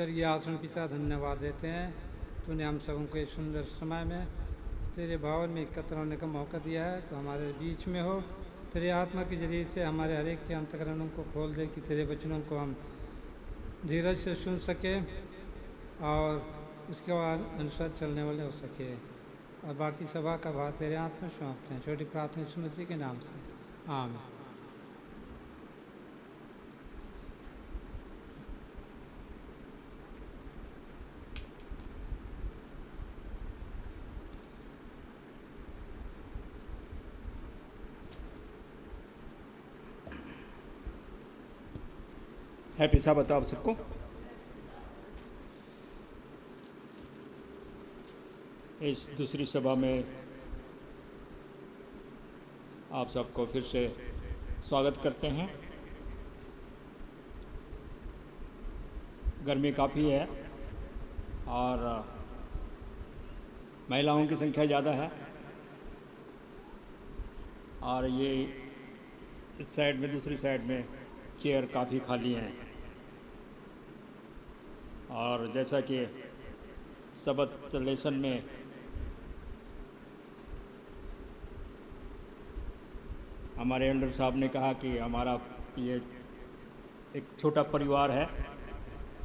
स्वर्गीय आसन पिता धन्यवाद देते हैं। तूने हम सबों को इस सुंदर समय में तेरे भवन में एकत्र होने का मौका दिया है, तो हमारे बीच में हो। तेरे आत्मा के जरिए से हमारे हर एक के अंतकरणों को खोल दे कि तेरे वचनों को हम धीरज से सुन सके और उसके बाद अनुसार चलने वाले हो सके। और बाकी सभा का भार तेरे हाथ में सौंपते हैं। छोटी प्रार्थना यीशु मसीह के नाम से, आमीन। हैप्पी साबत आप सबको। इस दूसरी सभा में आप सबको फिर से स्वागत करते हैं। गर्मी काफ़ी है और महिलाओं की संख्या ज़्यादा है और ये इस साइड में दूसरी साइड में चेयर काफ़ी खाली हैं। और जैसा कि सबत लेसन में हमारे एल्डर साहब ने कहा कि हमारा ये एक छोटा परिवार है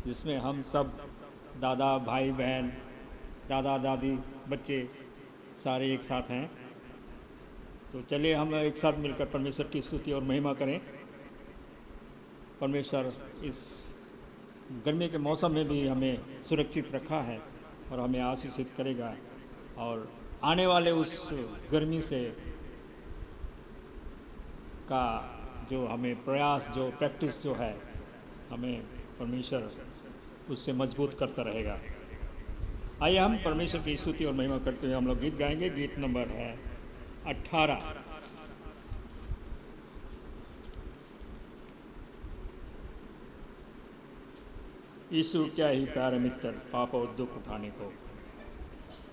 जिसमें हम सब दादा भाई बहन दादा दादी बच्चे सारे एक साथ हैं। तो चलिए हम एक साथ मिलकर परमेश्वर की स्तुति और महिमा करें। परमेश्वर इस गर्मी के मौसम में भी हमें सुरक्षित रखा है और हमें आशीषित करेगा, और आने वाले उस गर्मी से का जो हमें प्रयास जो प्रैक्टिस जो है हमें परमेश्वर उससे मजबूत करता रहेगा। आइए हम परमेश्वर की स्तुति और महिमा करते हुए हम लोग गीत गाएंगे। गीत नंबर है 18। यीशु क्या ही प्यारे मित्र पाप और दुख उठाने को।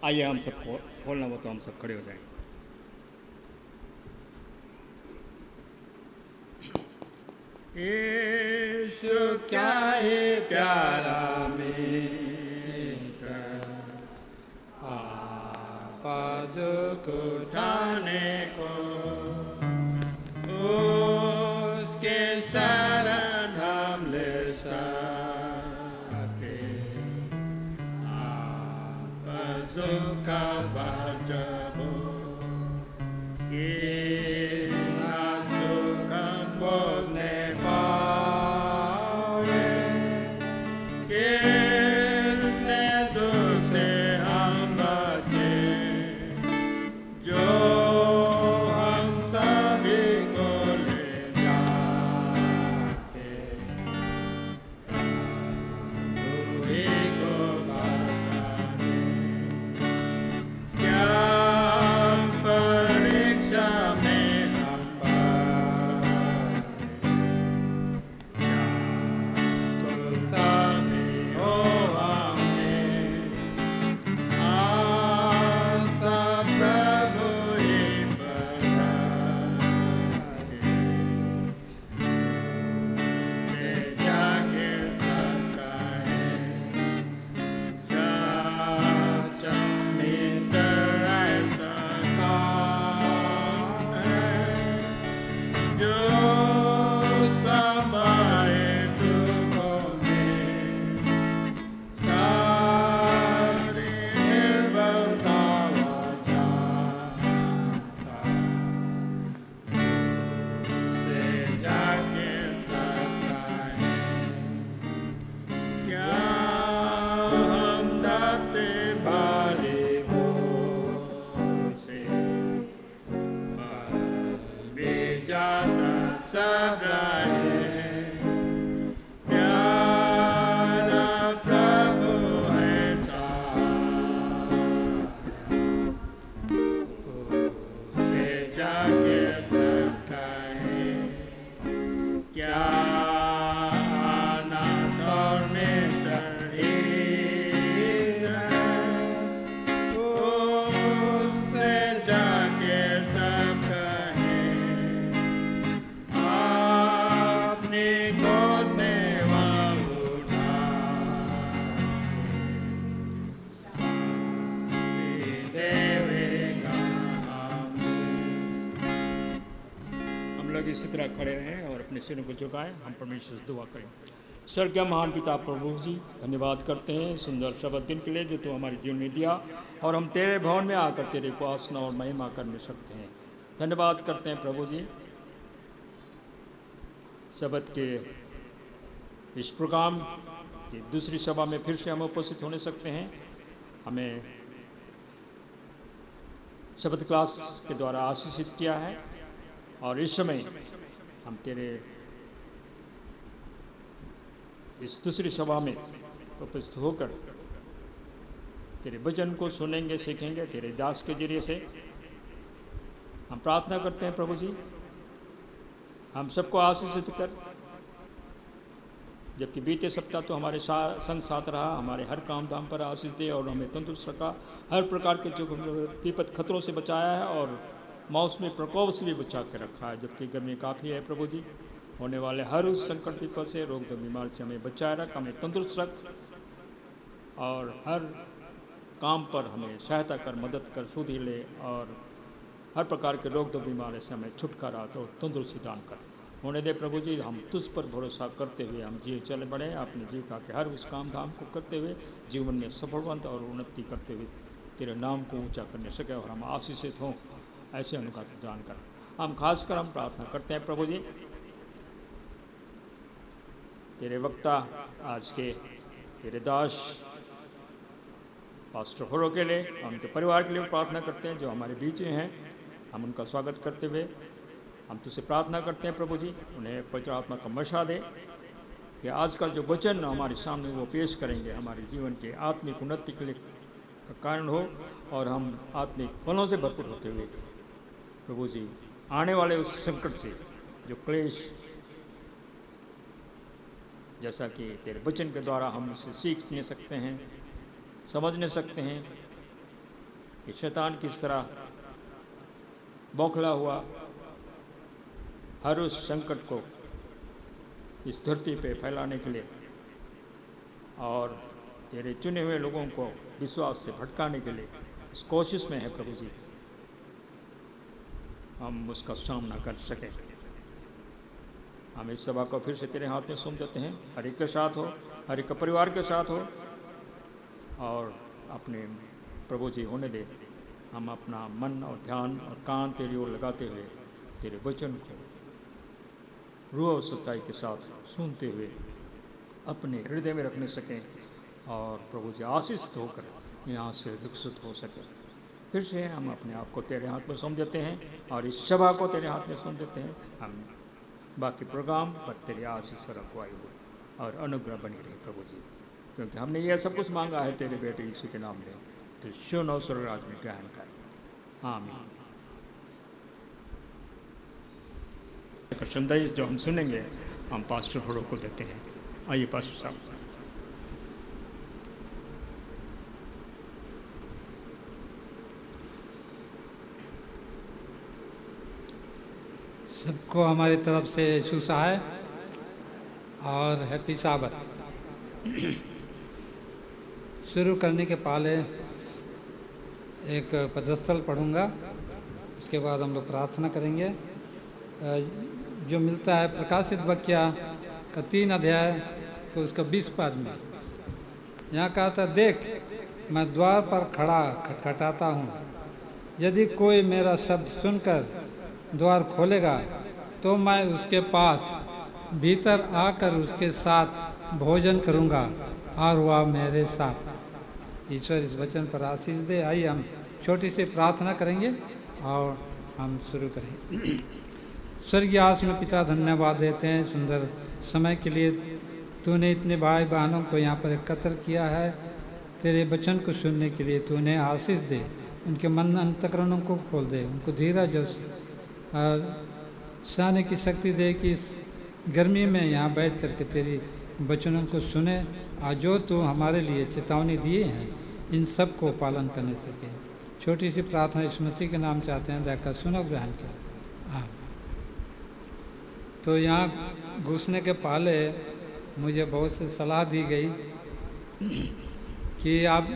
आइए हम सबको खोलना हो तो हम सब खड़े हो जाएंगे। यीशु क्या ही प्यारा मित्र, पाप दुख उठाने को, उसके शरण हम ले सके, आप दुख बचाओ, क्या अनाथ और मित्र कि इसी तरह खड़े रहें और अपने सिरों को झुकाएं। हम परमेश्वर से दुआ करें। स्वर्गीय महान पिता प्रभु जी, धन्यवाद करते हैं सुंदर शब्द दिन के लिए जो तू हमारे जीवन में दिया, और हम तेरे भवन में आकर तेरे उपासना और महिमा करने सकते हैं। धन्यवाद करते हैं प्रभु जी, शब्द के इस प्रोग्राम की दूसरी सभा में फिर से हम उपस्थित होने सकते हैं। हमें शब्द क्लास के द्वारा आशीषित किया है, और इस समय हम तेरे इस दूसरी सभा में उपस्थित होकर तेरे वचन को सुनेंगे, सीखेंगे तेरे दास के जरिए से। हम प्रार्थना करते हैं प्रभु जी, हम सबको आशीषित कर, जबकि बीते सप्ताह तो हमारे संग साथ रहा, हमारे हर काम धाम पर आशीष दे और हमें तंदुरुस्त रखा, हर प्रकार के जो विपद खतरों से बचाया है और मौसमी प्रकोप से भी बचा के रखा है। जबकि गर्मी काफ़ी है प्रभु जी, होने वाले हर उस संकट विपद से, रोग तो बीमार से हमें बचाए रख, हमें तंदुरुस्त रख, और हर काम पर हमें सहायता कर, मदद कर, सुधि ले, और हर प्रकार के रोग तो बीमारी से हमें छुटकारा तो तंदुरुस्ती दान कर होने दे प्रभु जी। हम तुझ पर भरोसा करते हुए हम जी चले बढ़े, अपने जीविका के हर उस काम धाम को करते हुए जीवन में सफलवंत और उन्नति करते हुए तेरे नाम को ऊंचा करने सके और हम आशीषित हों, ऐसे अनुग्रह दान कर। हम खासकर हम प्रार्थना करते हैं प्रभु जी, तेरे वक्ता आज के तेरे दास पास्टर होरो के लिए, उनके परिवार के लिए प्रार्थना करते हैं जो हमारे बीच में हैं। हम उनका स्वागत करते हुए हम तुझसे प्रार्थना करते हैं प्रभु जी, उन्हें पवित्र आत्मा का मशा दे कि आज का जो वचन हमारे सामने वो पेश करेंगे हमारे जीवन के आत्मिक उन्नति के लिए का कारण हो, और हम आत्मिक फलों से भरपूर होते हुए प्रभु जी आने वाले उस संकट से, जो क्लेश, जैसा कि तेरे वचन के द्वारा हम उसे सीख नहीं सकते हैं, समझ नहीं सकते हैं कि शैतान किस तरह बौखला हुआ हर उस संकट को इस धरती पे फैलाने के लिए और तेरे चुने हुए लोगों को विश्वास से भटकाने के लिए इस कोशिश में है प्रभु जी, हम उसका सामना कर सकें। हम इस सभा को फिर से तेरे हाथ में सौंप देते हैं, हर एक के साथ हो, हर एक परिवार के साथ हो, और अपने प्रभु जी होने दे। हम अपना मन और ध्यान और कान तेरी ओर लगाते हुए तेरे वचन को रूह और सच्चाई के साथ सुनते हुए अपने हृदय में रखने सकें, और प्रभु जी आशीषित होकर यहाँ से विकसित हो सके। फिर से हम अपने आप को तेरे हाथ में सौंप देते हैं और इस सभा को तेरे हाथ में सौंप देते हैं। हम बाकी प्रोग्राम पर तेरे आशीष और अगुवाई हो और अनुग्रह बनी रहे प्रभु जी, क्योंकि हमने यह सब कुछ मांगा है तेरे बेटे यीशु के नाम में, तो सुन और स्वर्गराज में ग्रहण कर। आमीन। संदेश जो हम सुनेंगे हम पास्टर होरो को देते हैं। आइए पास्टर साहब। सबको हमारी तरफ से सुसहाय और हैप्पी साबत। शुरू करने के पहले एक पदस्थल पढ़ूंगा, उसके बाद हम लोग प्रार्थना करेंगे। जो मिलता है प्रकाशित वाक्य का 3 अध्याय को उसका 20 पद में, यहाँ कहा था, देख मैं द्वार पर खड़ा खटखटाता हूँ, यदि कोई मेरा शब्द सुनकर द्वार खोलेगा तो मैं उसके पास भीतर आकर उसके साथ भोजन करूँगा और वह मेरे साथ। ईश्वर इस वचन पर आशीष दे। आइए हम छोटी सी प्रार्थना करेंगे और हम शुरू करेंगे। स्वर्गीय आत्मा पिता, धन्यवाद देते हैं सुंदर समय के लिए। तूने इतने भाई बहनों को यहाँ पर एकत्र किया है, तेरे वचन को सुनने के लिए। तूने आशीष दे, उनके मन अंतकरणों को खोल दे, उनको धीरज और सहने की शक्ति दे कि इस गर्मी में यहाँ बैठ करके तेरी वचनों को सुने, और जो तू हमारे लिए चेतावनी दिए हैं इन सब को पालन करने सके। छोटी सी प्रार्थना इस मसीह के नाम चाहते हैं, दया सुनो ग्रहण कर। हाँ, तो यहाँ घुसने के पहले मुझे बहुत सी सलाह दी गई कि आप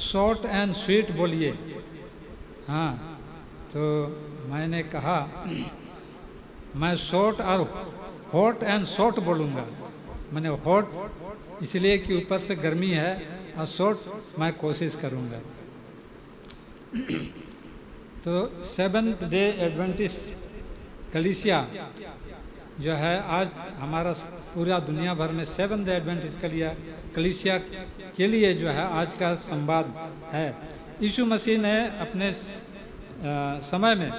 शॉर्ट एंड स्वीट बोलिए। हाँ, तो मैंने कहा मैं शॉर्ट और हॉट एंड शॉर्ट बोलूँगा। मैंने हॉट इसलिए कि ऊपर से गर्मी है, और शॉर्ट मैं कोशिश करूँगा। तो सेवन्थ डे एडवेंटिस्ट कलीसिया जो है, आज हमारा पूरा दुनिया भर में सेवन्थ डे एडवेंटिस्ट कलीसिया के लिए जो है आज का संवाद है। यीशु मसीह ने अपने समय में,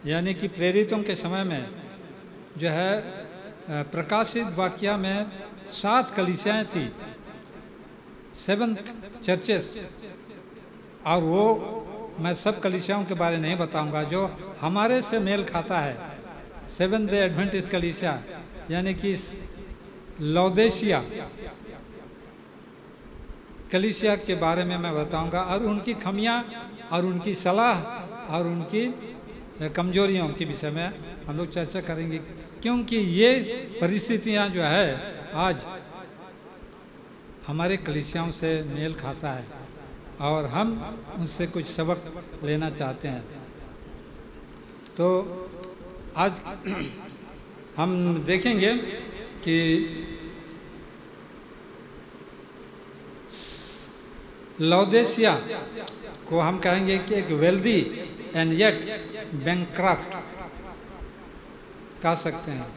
यानी कि प्रेरितों के समय में जो है, प्रकाशित वाक्य में 7 कलीसियाएँ थी, 7 चर्चेस। और वो मैं सब कलीसियाओं के बारे नहीं बताऊंगा, जो हमारे से मेल खाता है। सेवन्थ डे एडवेंटिस्ट कलीसिया यानी कि लौदेशिया कलीसिया के बारे में मैं बताऊंगा, और उनकी खमियां और उनकी सलाह और उनकी कमजोरियों के विषय में हम लोग चर्चा करेंगे, क्योंकि ये परिस्थितियां जो है आज हमारे कलीसियाओं से मेल खाता है और हम उनसे कुछ सबक लेना चाहते हैं। तो आज हम देखेंगे कि लौदेशिया को हम कहेंगे कि एक वेल्दी एंड येट बैंकक्रफ्ट कह सकते हैं।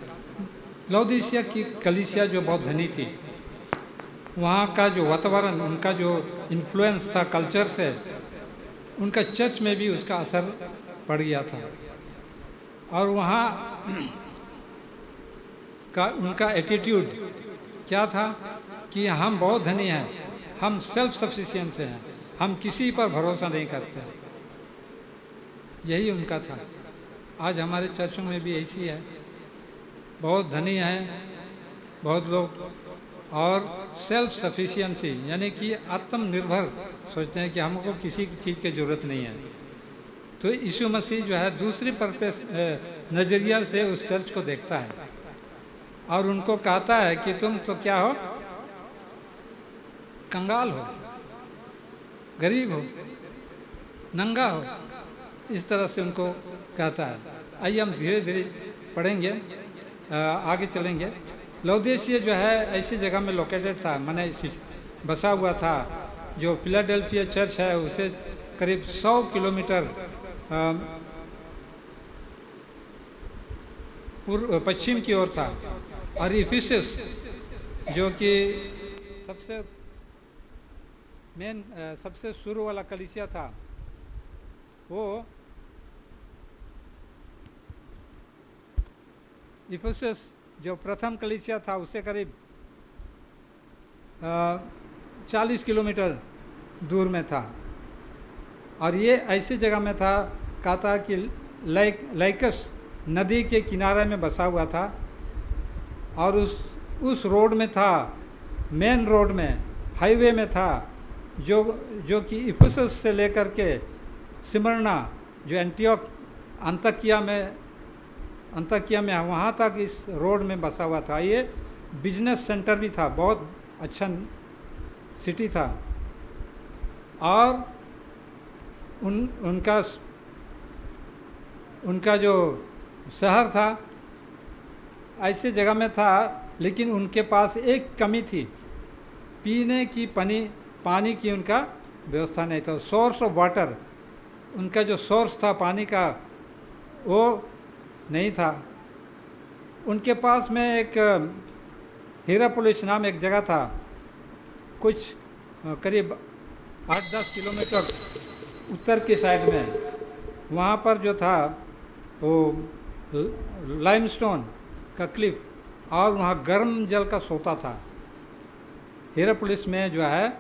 लौदेशिया की कलीसिया जो बहुत धनी थी, वहाँ का जो वातावरण, उनका जो इन्फ्लुएंस था कल्चर से, उनका चर्च में भी उसका असर पड़ गया था। और वहाँ का उनका एटीट्यूड क्या था कि हम बहुत धनी हैं, हम सेल्फ सफिशिएंट हैं, हम किसी पर भरोसा नहीं करते। यही उनका था। आज हमारे चर्चों में भी ऐसी है, बहुत धनी हैं बहुत लोग, और सेल्फ सफिशिएंसी यानी कि आत्मनिर्भर सोचते हैं कि हमको किसी चीज़ की ज़रूरत नहीं है। तो यीशु मसीह जो है दूसरी पर्पस नज़रिया से उस चर्च को देखता है और उनको कहता है कि तुम तो क्या हो, कंगाल हो, गरीब हो, नंगा हो, इस तरह से उनको कहता है। आइए हम धीरे धीरे पढ़ेंगे, आगे चलेंगे। लौदेशिया जो है ऐसी जगह में लोकेटेड था, माने बसा हुआ था, जो फिलाडेल्फिया चर्च है उसे करीब 100 किलोमीटर पश्चिम की ओर था। और इफिसस जो कि सबसे शुरू वाला कलीसिया था, वो इफिसस जो प्रथम कलीसिया था उससे करीब 40 किलोमीटर दूर में था। और ये ऐसी जगह में था, कहता कि लाइकस नदी के किनारे में बसा हुआ था, और उस रोड में था, मेन रोड में, हाईवे में था, जो कि इफिसस से लेकर के स्मिर्ना जो एंटियोक अंताकिया में है, वहाँ तक इस रोड में बसा हुआ था। ये बिजनेस सेंटर भी था, बहुत अच्छा सिटी था। और उनका जो शहर था ऐसे जगह में था, लेकिन उनके पास एक कमी थी, पीने की पानी की उनका व्यवस्था नहीं था। सोर्स ऑफ वाटर, उनका जो सोर्स था पानी का वो नहीं था। उनके पास में एक हीरापोलिस नाम एक जगह था, कुछ करीब 8-10 किलोमीटर उत्तर की साइड में। वहाँ पर जो था वो लाइमस्टोन का क्लिफ, और वहाँ गर्म जल का सोता था। हीरापोलिस में जो है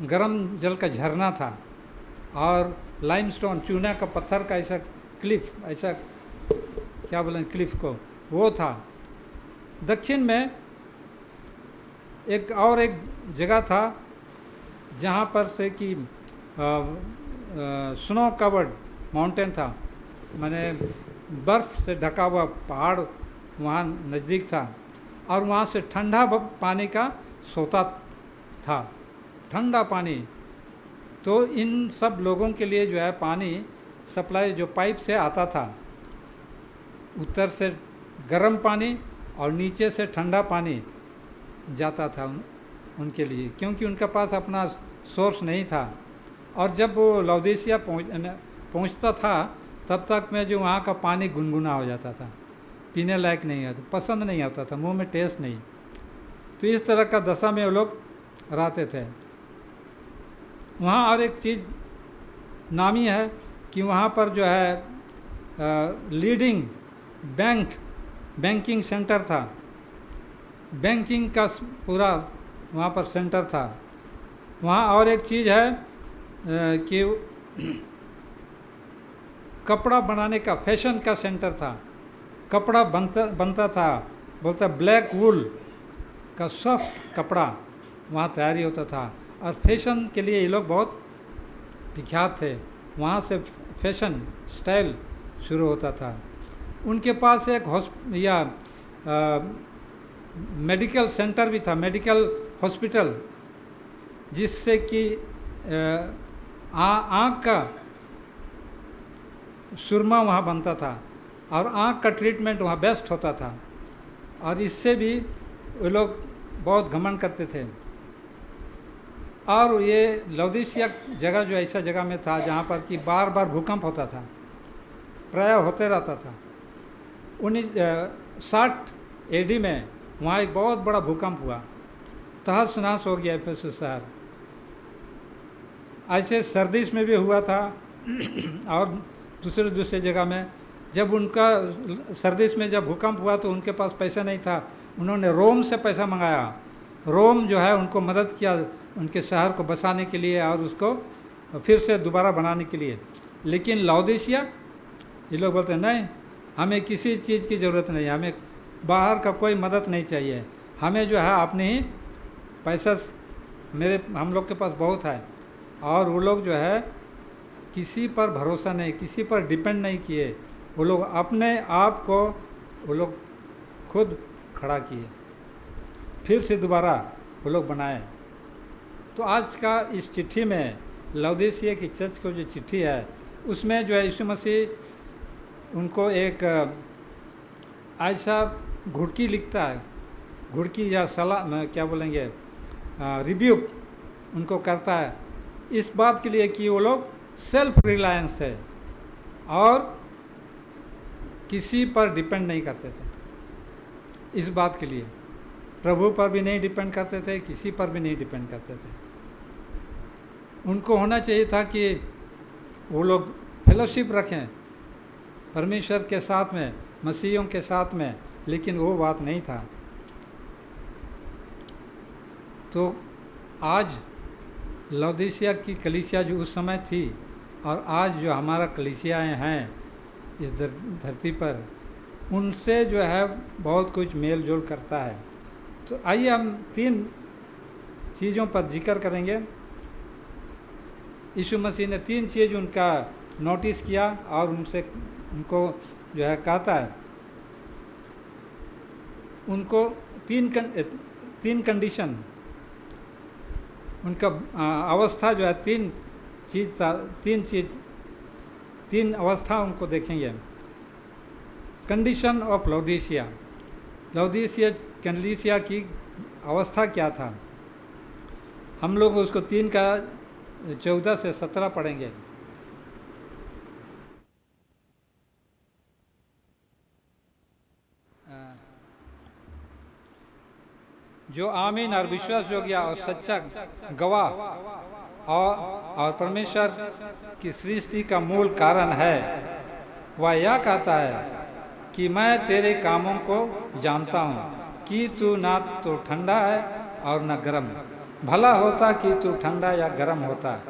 गर्म जल का झरना था, और लाइमस्टोन चूना का पत्थर का ऐसा क्लिफ, ऐसा क्या बोलें क्लिफ को, वो था। दक्षिण में एक जगह था जहाँ पर से कि स्नो कवर्ड माउंटेन था, माने बर्फ़ से ढका हुआ पहाड़ वहाँ नज़दीक था, और वहाँ से ठंडा पानी का सोता था, ठंडा पानी। तो इन सब लोगों के लिए जो है पानी सप्लाई जो पाइप से आता था, उत्तर से गर्म पानी और नीचे से ठंडा पानी जाता था उनके लिए, क्योंकि उनके पास अपना सोर्स नहीं था। और जब वो लौदीसिया पहुंचता था तब तक में जो वहाँ का पानी गुनगुना हो जाता था, पीने लायक नहीं आता, पसंद नहीं आता था, मुंह में टेस्ट नहीं। तो इस तरह का दशा में वो लोग रहते थे वहाँ। और एक चीज़ नामी है कि वहाँ पर जो है लीडिंग बैंकिंग सेंटर था, बैंकिंग का पूरा वहाँ पर सेंटर था वहाँ। और एक चीज़ है कि कपड़ा बनाने का, फैशन का सेंटर था, कपड़ा बनता था, बोलता ब्लैक वुल का सॉफ्ट कपड़ा वहाँ तैयारी होता था। और फैशन के लिए ये लोग बहुत विख्यात थे, वहाँ से फैशन स्टाइल शुरू होता था। उनके पास एक मेडिकल सेंटर भी था, मेडिकल हॉस्पिटल, जिससे कि आँख का सुरमा वहाँ बनता था और आँख का ट्रीटमेंट वहाँ बेस्ट होता था। और इससे भी वो लोग बहुत घमंड करते थे। और ये लौदीसिया जगह जो ऐसा जगह में था जहाँ पर कि बार बार भूकंप होता था, प्रायः होते रहता था। 1960 AD में वहाँ एक बहुत बड़ा भूकंप हुआ, तहस नहस हो गया एफेसस शहर। ऐसे सर्दिस में भी हुआ था और दूसरे जगह में। जब उनका सर्दिस में जब भूकंप हुआ तो उनके पास पैसा नहीं था, उन्होंने रोम से पैसा मंगाया। रोम जो है उनको मदद किया उनके शहर को बसाने के लिए और उसको फिर से दोबारा बनाने के लिए। लेकिन लौदीसिया ये लोग बोलते हैं नहीं, हमें किसी चीज़ की ज़रूरत नहीं, हमें बाहर का कोई मदद नहीं चाहिए, हमें जो है अपने ही पैसा हम लोग के पास बहुत है। और वो लोग जो है किसी पर भरोसा नहीं, किसी पर डिपेंड नहीं किए, वो लोग अपने आप को वो लोग खुद खड़ा किए, फिर से दोबारा वो लोग बनाए। तो आज का इस चिट्ठी में लौदीसिया की चर्च को जो चिट्ठी है उसमें जो है यीशु मसीह उनको एक ऐसा घुड़की लिखता है, घुड़की या सलाह क्या बोलेंगे, रिब्यूक उनको करता है इस बात के लिए कि वो लोग सेल्फ रिलायंस थे और किसी पर डिपेंड नहीं करते थे। इस बात के लिए प्रभु पर भी नहीं डिपेंड करते थे, किसी पर भी नहीं डिपेंड करते थे। उनको होना चाहिए था कि वो लोग फेलोशिप रखें परमेश्वर के साथ में, मसीहियों के साथ में, लेकिन वो बात नहीं था। तो आज लौदीसिया की कलीसिया जो उस समय थी और आज जो हमारा कलीसियाएँ हैं इस धरती पर, उनसे जो है बहुत कुछ मेल जोल करता है। तो आइए हम 3 चीज़ों पर जिक्र करेंगे। यीशु मसीह ने 3 चीज़ उनका नोटिस किया और उनको जो है कहता है, उनको 3 कंडीशन, उनका अवस्था जो है 3 अवस्था उनको देखेंगे। कंडीशन ऑफ लौदीसिया, लौदीसिया कलीसिया की अवस्था क्या था। हम लोग उसको 3 का 14 से 17 पढ़ेंगे। जो आमीन और विश्वास योग्य और सच्चा गवाह और परमेश्वर की सृष्टि का मूल कारण है, वह यह कहता है कि मैं तेरे कामों को जानता हूँ कि तू ना तो ठंडा है और न गर्म। भला होता कि तू ठंडा या गर्म होता,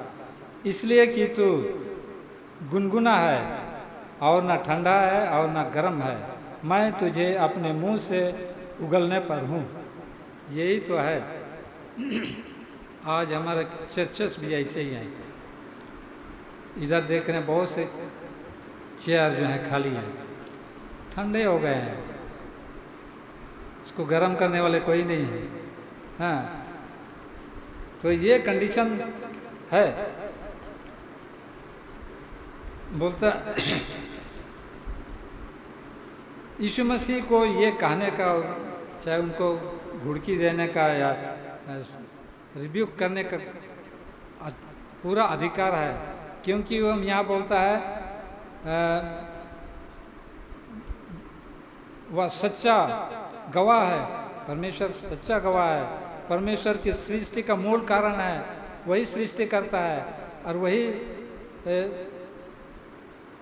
इसलिए कि तू गुनगुना है और न ठंडा है और न गर्म है, मैं तुझे अपने मुंह से उगलने पर हूँ। यही तो है आज हमारे चर्चेस भी ऐसे ही हैं। इधर देख रहे हैं बहुत से चेयर जो हैं खाली हैं, ठंडे हो गए हैं, उसको गर्म करने वाले कोई नहीं है। हाँ, तो ये कंडीशन है। बोलता यीशु मसीह को ये कहने का, चाहे उनको घुड़की देने का या रिब्यूक करने का पूरा अधिकार है, क्योंकि वो यहाँ बोलता है वह सच्चा गवाह है, परमेश्वर सच्चा गवाह है, परमेश्वर की सृष्टि का मूल कारण है, वही सृष्टि करता है और वही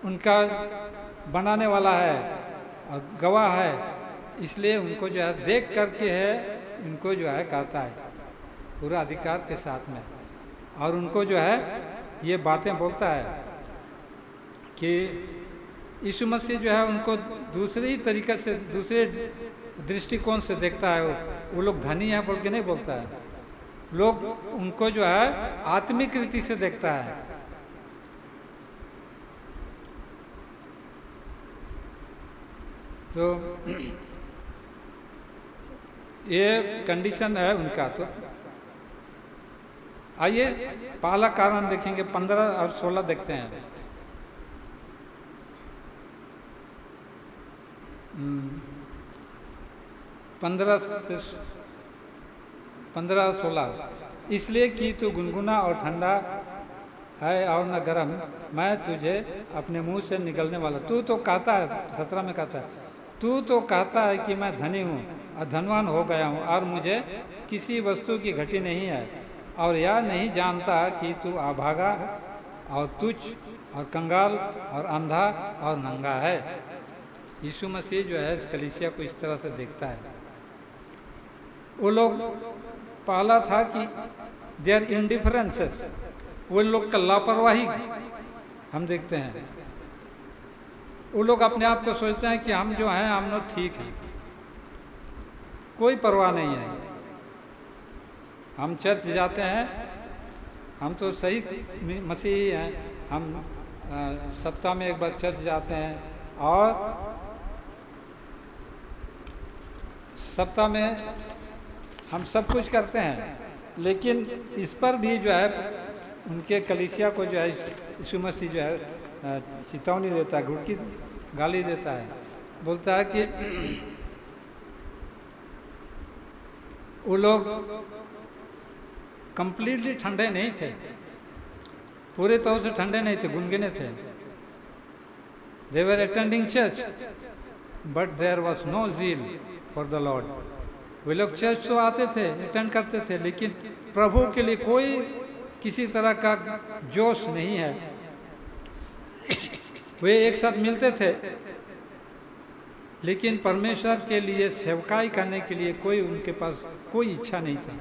उनका बनाने वाला है और गवाह है। इसलिए उनको जो है देख करके है, उनको जो है कहता है पूरा अधिकार के साथ में, और उनको जो है ये बातें बोलता है कि यीशु मसीह जो है उनको दूसरे ही तरीके से, दूसरे दृष्टिकोण से देखता है। वो लोग धनी है बोल के नहीं बोलता है, लोग उनको जो है आत्मिक रीति से देखता है। तो ये कंडीशन है उनका। तो आइए पहला कारण देखेंगे, 15 और 16 देखते हैं। 15-16 इसलिए कि तू गुनगुना और ठंडा है और न गर्म, मैं तुझे अपने मुंह से निकलने वाला। तू तो कहता है, 17 में कहता है, तू तो कहता है कि मैं धनी हूँ और धनवान हो गया हूँ और मुझे किसी वस्तु की घटी नहीं है, और यह नहीं जानता कि तू अभागा और तुच्छ और कंगाल और अंधा और नंगा है। यीशु मसीह जो है कलीसिया को इस तरह से देखता है। वो लोग पहला था कि देयर इंडिफरेंसेस, वो लोग का लापरवाही हम देखते हैं। वो लोग अपने आप को सोचते हैं कि हम जो हैं हम लोग ठीक हैं, कोई परवाह नहीं है। हम चर्च जाते हैं, हम तो सही मसीही हैं, हम सप्ताह में एक बार चर्च जाते हैं और सप्ताह में हम सब कुछ करते हैं, लेकिन इस पर भी जो है उनके कलीसिया को जो है यीशु मसीह जो है चेतावनी देता है, घुड़की गाली देता है, बोलता है कि वो लोग कंप्लीटली ठंडे नहीं थे, पूरे तौर से ठंडे नहीं थे, गुनगुने थे। They were attending church but there was no zeal for the Lord. वे लोग चर्च तो आते थे, अटेंड करते थे, लेकिन प्रभु के लिए कोई किसी तरह का जोश नहीं है। वे एक साथ मिलते थे, लेकिन परमेश्वर के लिए सेवकाई करने के लिए कोई उनके पास कोई इच्छा नहीं था।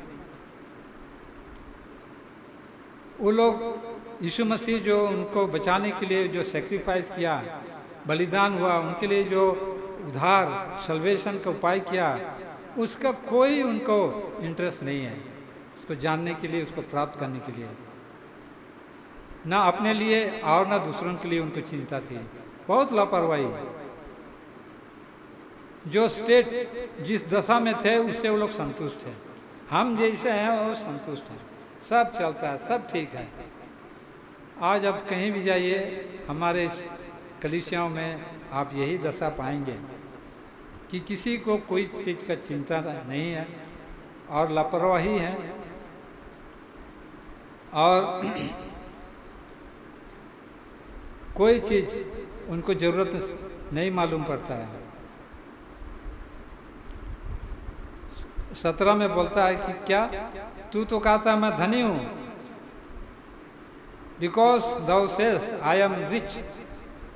वो लोग यीशु मसीह जो उनको बचाने के लिए जो सेक्रीफाइस किया, बलिदान हुआ, उनके लिए जो उद्धार सल्वेशन का उपाय किया, उसका कोई उनको इंटरेस्ट नहीं है, उसको जानने के लिए, उसको प्राप्त करने के लिए। ना अपने लिए और ना दूसरों के लिए उनको चिंता थी। बहुत लापरवाही। जो स्टेट जिस दशा में थे उससे वो लोग संतुष्ट थे। हम जैसे हैं वो संतुष्ट हैं, सब चलता है, सब ठीक है। आज आप कहीं भी जाइए, हमारे कलीसियाओं में आप यही दशा पाएंगे कि किसी को कोई चीज़ का चिंता नहीं है और लापरवाही है, और कोई चीज़ उनको ज़रूरत नहीं मालूम पड़ता है। 17 में बोलता है कि क्या तू तो कहता है मैं धनी हूँ, because thou sayest I am rich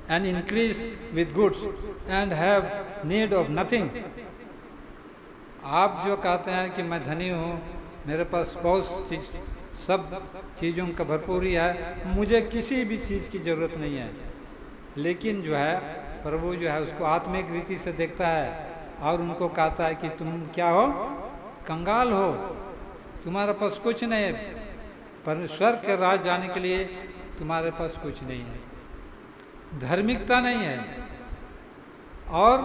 and increase with goods and have need of nothing। आप जो कहते हैं कि मैं धनी हूँ, मेरे पास बहुत चीज़, सब चीज़ों का भरपूरी है, मुझे किसी भी चीज़ की ज़रूरत नहीं है, लेकिन जो है प्रभु जो है उसको आत्मिक रीति से देखता है और उनको कहता है कि तुम क्या हो, कंगाल हो, तुम्हारे पास कुछ नहीं है, पर स्वर्ग के राज जाने के लिए तुम्हारे पास कुछ नहीं है, धार्मिकता नहीं है, और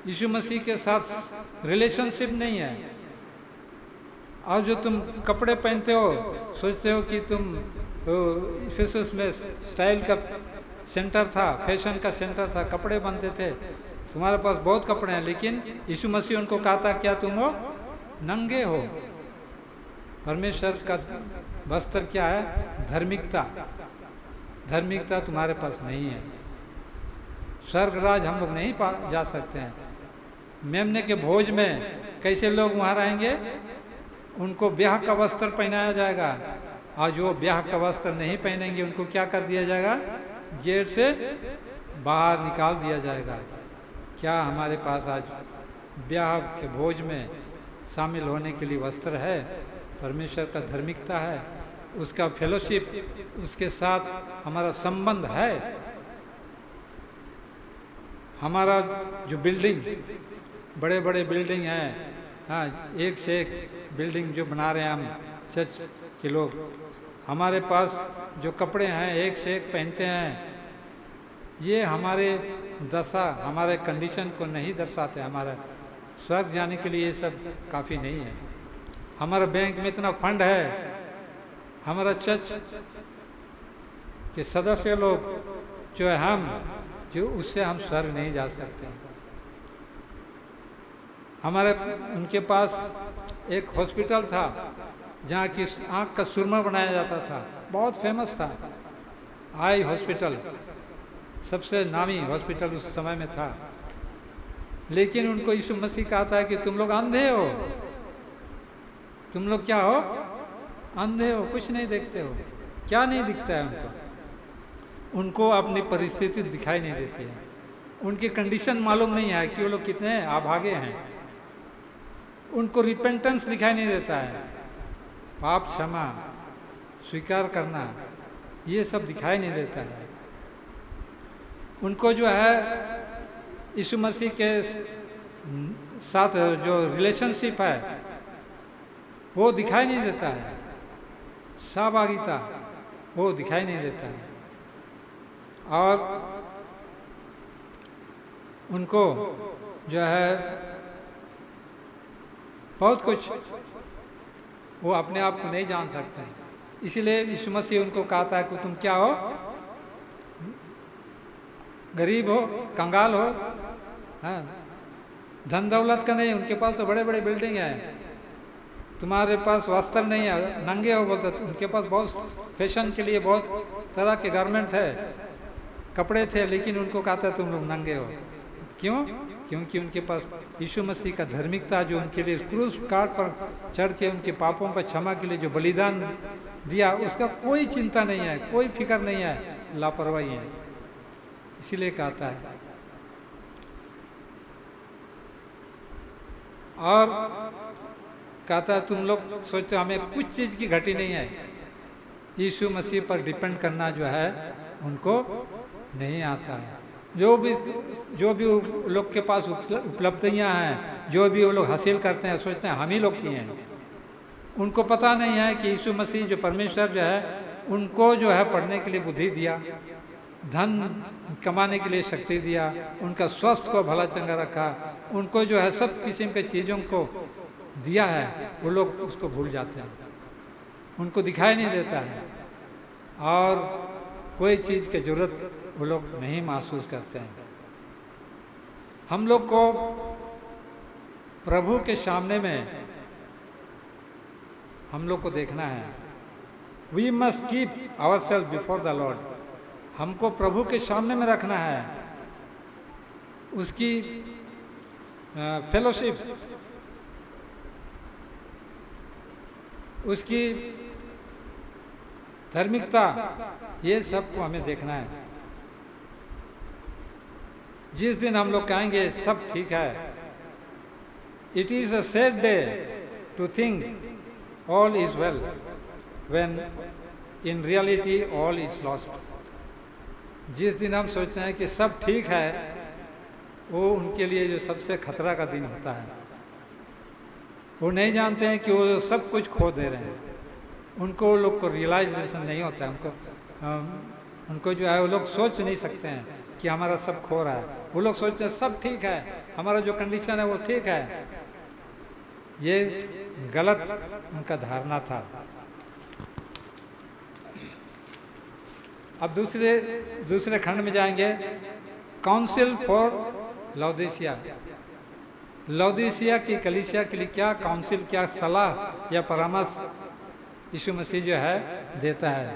यीशु मसीह के साथ रिलेशनशिप नहीं है, और जो तुम कपड़े पहनते हो, सोचते हो कि तुम इफिसुस में स्टाइल का सेंटर था, फैशन का सेंटर था, कपड़े बनते थे, तुम्हारे पास बहुत कपड़े हैं, लेकिन यीशु मसीह उनको कहा था क्या तुम हो नंगे हो। परमेश्वर का वस्त्र क्या है? धार्मिकता। धार्मिकता तुम्हारे पास नहीं है। स्वर्ग राज हम लोग नहीं जा सकते हैं। मेमने के भोज में कैसे लोग वहाँ रहेंगे? उनको ब्याह का वस्त्र पहनाया जाएगा, और जो ब्याह का वस्त्र नहीं पहनेंगे उनको क्या कर दिया जाएगा? गेट से बाहर निकाल दिया जाएगा। क्या हमारे पास आज ब्याह के भोज में शामिल होने के लिए वस्त्र है? परमेश्वर का धार्मिकता है, उसका फेलोशिप, उसके साथ हमारा संबंध है। हमारा जो बिल्डिंग, बड़े बड़े बिल्डिंग हैं, हाँ, एक से एक बिल्डिंग जो बना रहे हैं हम चर्च के लोग, हमारे पास जो कपड़े हैं एक से एक पहनते हैं, ये हमारे दशा, हमारे कंडीशन को नहीं दर्शाते। हमारा स्वर्ग जाने के लिए ये सब काफ़ी नहीं है। हमारा बैंक में इतना फंड है, हमारा चर्च के सदस्य लोग जो है हम, जो उससे हम स्वर्ग नहीं जा सकते। हमारे उनके पास एक हॉस्पिटल था जहाँ की आँख का सुरमा बनाया जाता था, बहुत फेमस था। आई हॉस्पिटल सबसे नामी हॉस्पिटल उस समय में था, लेकिन उनको यीशु मसीह कहता है कि तुम लोग अंधे हो। तुम लोग क्या हो? अंधे हो, कुछ नहीं देखते हो। क्या नहीं दिखता है उनको? उनको अपनी परिस्थिति दिखाई नहीं देती है, उनकी कंडीशन मालूम नहीं है कि वो लोग कितने अभागे हैं। उनको रिपेंटेंस दिखाई नहीं देता है, पाप क्षमा स्वीकार करना, ये सब दिखाई नहीं देता है। उनको जो है यीशु मसीह के साथ जो रिलेशनशिप है वो दिखाई नहीं देता है, सहभागिता वो दिखाई नहीं देता है। और उनको जो है बहुत कुछ वो अपने आप को नहीं जान सकते हैं। इसीलिए यीशु मसीह उनको कहता है कि तुम क्या हो? गरीब हो, कंगाल हो, हाँ, धन दौलत का नहीं। उनके पास तो बड़े बड़े बिल्डिंग है, तुम्हारे पास वस्त्र नहीं है, नंगे हो बोलते। उनके पास बहुत फैशन के लिए बहुत तरह के गारमेंट है, कपड़े थे, लेकिन उनको कहता है तुम लोग नंगे हो। क्यों? क्योंकि उनके पास यीशु मसीह का धार्मिकता जो उनके लिए क्रूस काट पर चढ़ के उनके पापों पर क्षमा के लिए जो बलिदान दिया, उसका कोई चिंता नहीं है, कोई फिक्र नहीं है, लापरवाही है। इसीलिए कहता है। और कहता है तुम लोग सोचते हो हमें कुछ चीज़ की घटी नहीं है। यीशु मसीह पर डिपेंड करना जो है उनको नहीं आता है। जो भी लोग के पास उपलब्धियां हैं, जो भी वो लोग हासिल करते हैं, सोचते हैं हम ही लोग किए हैं। उनको पता नहीं है कि यीशु मसीह जो परमेश्वर जो है उनको जो है पढ़ने के लिए बुद्धि दिया, धन कमाने के लिए शक्ति दिया, उनका स्वास्थ्य को भला चंगा रखा, उनको जो है सब किस्म के चीज़ों को दिया है। वो लोग उसको भूल जाते हैं, उनको दिखाई नहीं देता है, और कोई चीज़ की जरूरत वो लोग नहीं महसूस करते हैं। हम लोग को प्रभु के सामने में हम लोग को देखना है। We must keep our self before the Lord. हमको प्रभु के सामने में रखना है, उसकी फेलोशिप, उसकी धार्मिकता, ये सब को हमें देखना है। जिस दिन हम लोग कहेंगे सब ठीक है, it is a sad day to think all is well when in reality all is lost. जिस दिन हम सोचते हैं कि सब ठीक है, वो उनके लिए जो सबसे खतरा का दिन होता है। वो नहीं जानते हैं कि वो सब कुछ खो दे रहे हैं। उनको लोग को रियलाइजेशन नहीं होता है। उनको जो है वो लोग सोच नहीं सकते हैं कि हमारा सब खो रहा है। वो लोग सोचते हैं सब ठीक है, हमारा जो कंडीशन है वो ठीक है। ये गलत उनका धारणा था। अब दूसरे खंड में जाएंगे, काउंसिल फॉर लौदीसिया। लौदीसिया की कलीसिया के लिए क्या काउंसिल, क्या सलाह या परामर्श यीशु मसीह जो है देता है।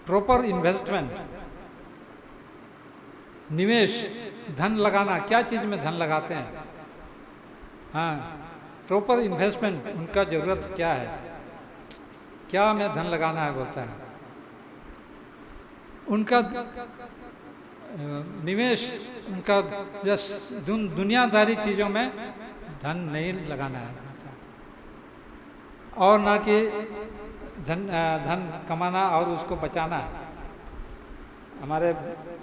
प्रॉपर इन्वेस्टमेंट, निवेश, धन लगाना, क्या चीज़ में धन लगाते हैं। हाँ, प्रॉपर इन्वेस्टमेंट, उनका ज़रूरत क्या है, क्या में धन लगाना है बोलता है। उनका निवेश, उनका बस दुनियादारी चीज़ों में धन नहीं लगाना है बोलता है। और ना कि धन कमाना और उसको बचाना है। हमारे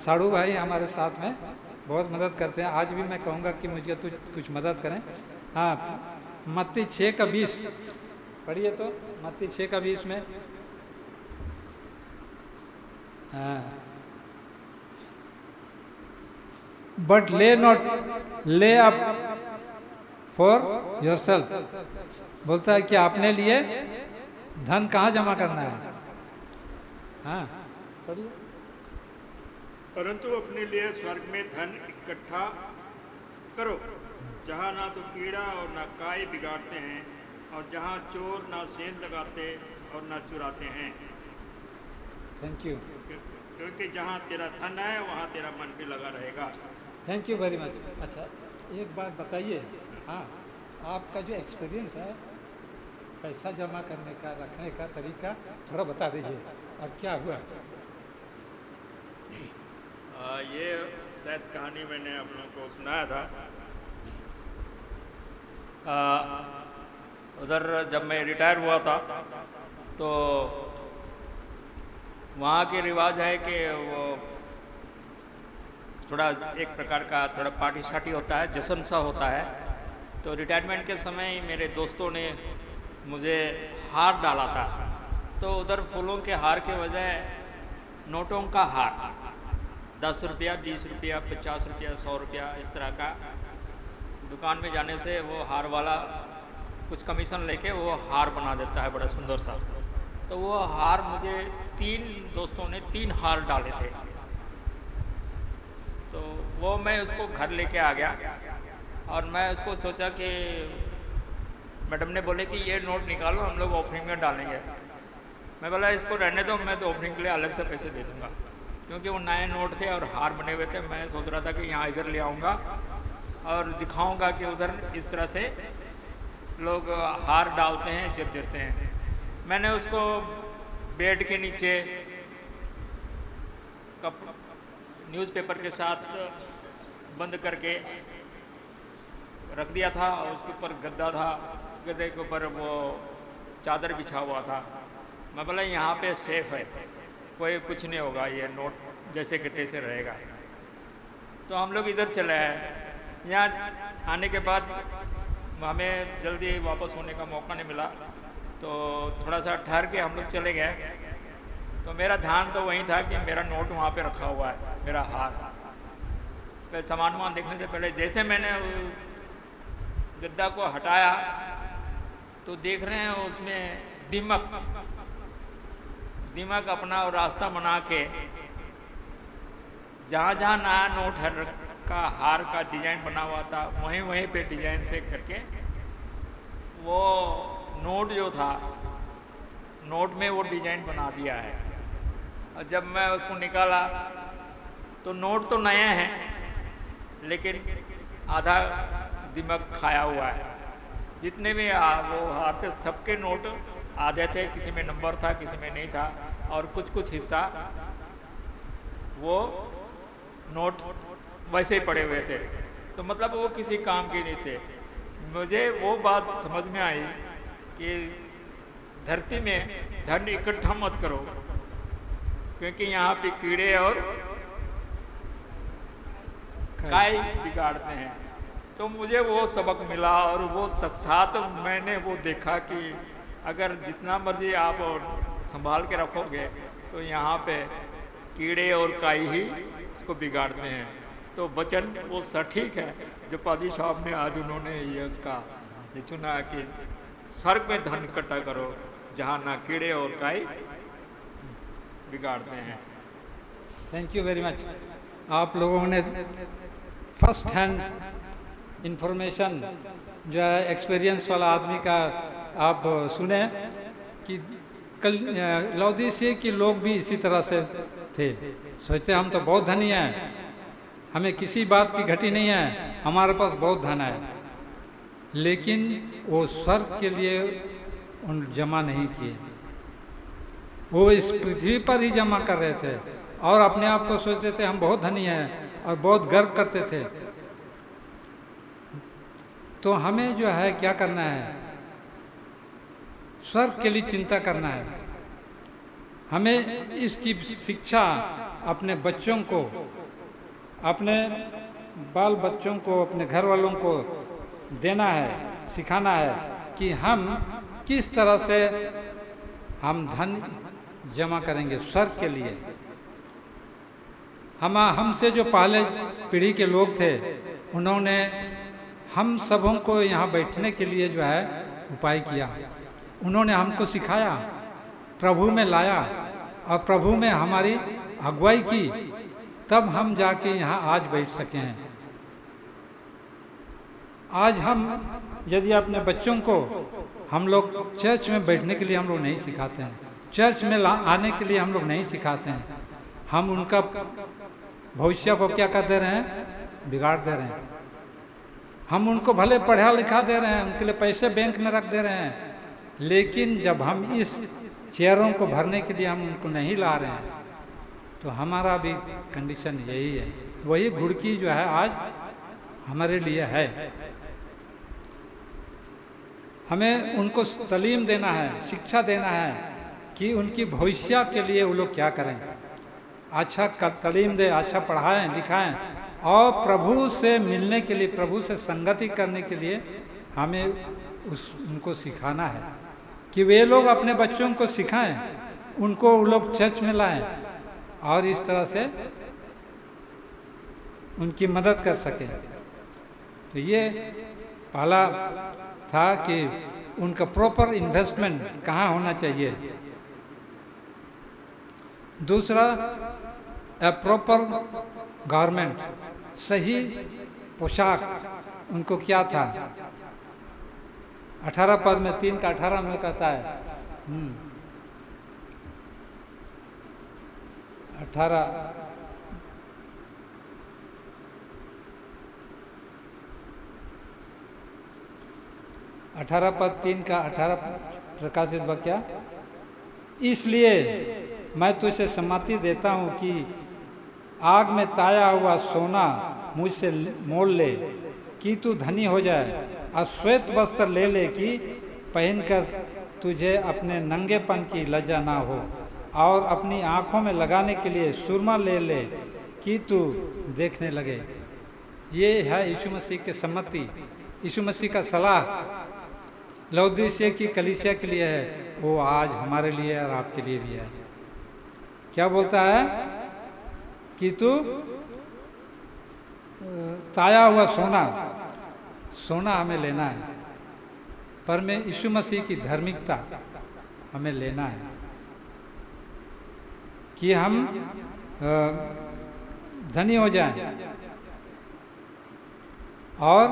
साड़ू भाई हमारे साथ में बहुत मदद करते हैं। आज भी मैं कहूँगा कि मुझे कुछ मदद करें। हाँ, मत्ती 6:20 पढ़िए तो, मत्ती 6:20 में। हाँ, बट ले अप फॉर योरसेल्फ, बोलता है कि अपने लिए धन कहाँ जमा करना है। हाँ, पढ़िए। परंतु अपने लिए स्वर्ग में धन इकट्ठा करो, जहाँ ना तो कीड़ा और ना काई बिगाड़ते हैं, और जहाँ चोर ना सेंध लगाते और ना चुराते हैं। Thank you. क्योंकि जहाँ तेरा धन है वहाँ तेरा मन भी लगा रहेगा। Thank you very much. अच्छा, एक बात बताइए, हाँ, आपका जो एक्सपीरियंस है पैसा जमा करने का, रखने का तरीका थोड़ा बता दीजिए, और क्या हुआ। ये शायद कहानी मैंने आप लोगों को सुनाया था। उधर जब मैं रिटायर हुआ था तो वहाँ के रिवाज है कि वो थोड़ा एक प्रकार का थोड़ा पार्टी शार्टी होता है, जश्न सा होता है। तो रिटायरमेंट के समय ही मेरे दोस्तों ने मुझे हार डाला था। तो उधर फूलों के हार के बजाय नोटों का हार, 10 रुपया, 20 रुपया, 50 रुपया, 100 रुपया, इस तरह का दुकान में जाने से वो हार वाला कुछ कमीशन लेके वो हार बना देता है बड़ा सुंदर सा। तो वो हार मुझे 3 दोस्तों ने 3 हार डाले थे। तो वो मैं उसको घर लेके आ गया और मैं उसको सोचा कि मैडम ने बोले कि ये नोट निकालो, हम लोग ऑफरिंग में डालेंगे। मैं बोला इसको रहने दो, मैं तो ऑफरिंग के लिए अलग से पैसे दे दूँगा, क्योंकि वो नए नोट थे और हार बने हुए थे। मैं सोच रहा था कि यहाँ इधर ले आऊँगा और दिखाऊँगा कि उधर इस तरह से लोग हार डालते हैं, इज्जत देते हैं। मैंने उसको बेड के नीचे न्यूज़पेपर के साथ बंद करके रख दिया था, और उसके ऊपर गद्दा था, गद्दे के ऊपर वो चादर बिछा हुआ था। मैं बोला यहाँ पे सेफ है, कोई कुछ नहीं होगा, ये नोट जैसे कि तैसे रहेगा। तो हम लोग इधर चले आए। यहाँ आने के बाद हमें जल्दी वापस होने का मौका नहीं मिला, तो थोड़ा सा ठहर के हम लोग चले गए। तो मेरा ध्यान तो वहीं था कि मेरा नोट वहाँ पे रखा हुआ है, मेरा हार। पहले सामान वामान देखने से पहले जैसे मैंने गद्दा को हटाया तो देख रहे हैं उसमें दीमक अपना रास्ता बना के जहाँ जहाँ नया नोट का हार का डिजाइन बना हुआ था वहीं पे डिजाइन से करके वो नोट जो था नोट में वो डिजाइन बना दिया है। और जब मैं उसको निकाला तो नोट तो नए हैं, लेकिन आधा दिमाग खाया हुआ है। जितने भी वो हार थे सबके नोट आधे थे, किसी में नंबर था, किसी में नहीं था, और कुछ हिस्सा वो नोट वैसे ही पड़े हुए थे। तो मतलब वो किसी काम के नहीं थे। मुझे वो बात समझ में आई कि धरती में धन इकट्ठा मत करो, क्योंकि यहाँ पे कीड़े और काई बिगाड़ते हैं। तो मुझे वो सबक मिला, और वो साथ मैंने वो देखा कि अगर जितना मर्जी आप संभाल के रखोगे तो यहाँ पे कीड़े और काई ही इसको बिगाड़ते हैं। तो वचन वो सटीक है जो पादी साहब ने आज उन्होंने ये उसका ये चुना कि स्वर्ग में धन इकट्ठा करो, जहाँ ना कीड़े और काई बिगाड़ते हैं। Thank you very much. आप लोगों ने फर्स्ट हैंड इंफॉर्मेशन जो है एक्सपीरियंस वाला आदमी का आप सुने कि कल लौदीसिया के लोग भी इसी तरह से थे, सोचते हम तो बहुत धनी हैं, हमें किसी बात की घटी नहीं है, हमारे पास बहुत धन है, लेकिन वो स्वर्ग के लिए उन जमा नहीं किए, वो इस पृथ्वी पर ही जमा कर रहे थे और अपने आप को सोचते थे हम बहुत धनी हैं और बहुत गर्व करते थे। तो हमें जो है क्या करना है, स्वर्ग के लिए चिंता करना है। हमें इसकी शिक्षा अपने बच्चों को, अपने बाल बच्चों को, अपने घर वालों को देना है, सिखाना है कि हम किस तरह से हम धन जमा करेंगे स्वर्ग के लिए। हमसे जो पहले पीढ़ी के लोग थे, उन्होंने हम सबों को यहाँ बैठने के लिए जो है उपाय किया, उन्होंने हमको सिखाया, प्रभु में लाया और प्रभु में हमारी अगुवाई की, तब हम जाके यहाँ आज बैठ सके हैं। आज हम यदि अपने बच्चों को हम लोग चर्च में बैठने के लिए हम लोग नहीं सिखाते हैं, चर्च में आने के लिए हम लोग नहीं सिखाते हैं, हम उनका भविष्य को क्या कर दे रहे हैं, बिगाड़ दे रहे हैं। हम उनको भले पढ़ा लिखा दे रहे हैं, उनके लिए पैसे बैंक में रख दे रहे हैं, लेकिन जब हम इस चेयरों को भरने के लिए हम उनको नहीं ला रहे हैं, तो हमारा भी कंडीशन यही है। वही घुड़की जो है आज हमारे लिए है। हमें उनको तालीम देना है, शिक्षा देना है कि उनकी भविष्य के लिए वो लोग क्या करें, अच्छा तालीम दे, अच्छा पढ़ाएं लिखाएं और प्रभु से मिलने के लिए, प्रभु से संगति करने के लिए हमें उनको सिखाना है कि वे लोग अपने बच्चों को सिखाएं, उनको वो लोग चर्च में लाएं और इस तरह से उनकी मदद कर सकें। तो ये पहला था कि उनका प्रॉपर इन्वेस्टमेंट कहाँ होना चाहिए। दूसरा, ए प्रॉपर गारमेंट, सही पोशाक उनको क्या था। 18 पद में 3 का 18 में कहता है 18 पद 3 का 18 प्रकाशित वाक्य, इसलिए मैं तुझे सम्मति देता हूँ कि आग में ताया हुआ सोना मुझसे मोल ले कि तू धनी हो जाए, और श्वेत वस्त्र ले ले कि पहनकर तुझे अपने नंगेपन की लज्जा ना हो, और अपनी आँखों में लगाने के लिए सुरमा ले ले कि तू देखने लगे। ये है यीशु मसीह की सम्मति, यीशु मसीह का सलाह लौदीसिया की कलीसिया के लिए है, वो आज हमारे लिए और आपके लिए भी है। क्या बोलता है कि तू ताया हुआ सोना, सोना हमें लेना है, पर में यीशु मसीह की धार्मिकता हमें लेना है कि हम धनी हो जाएं और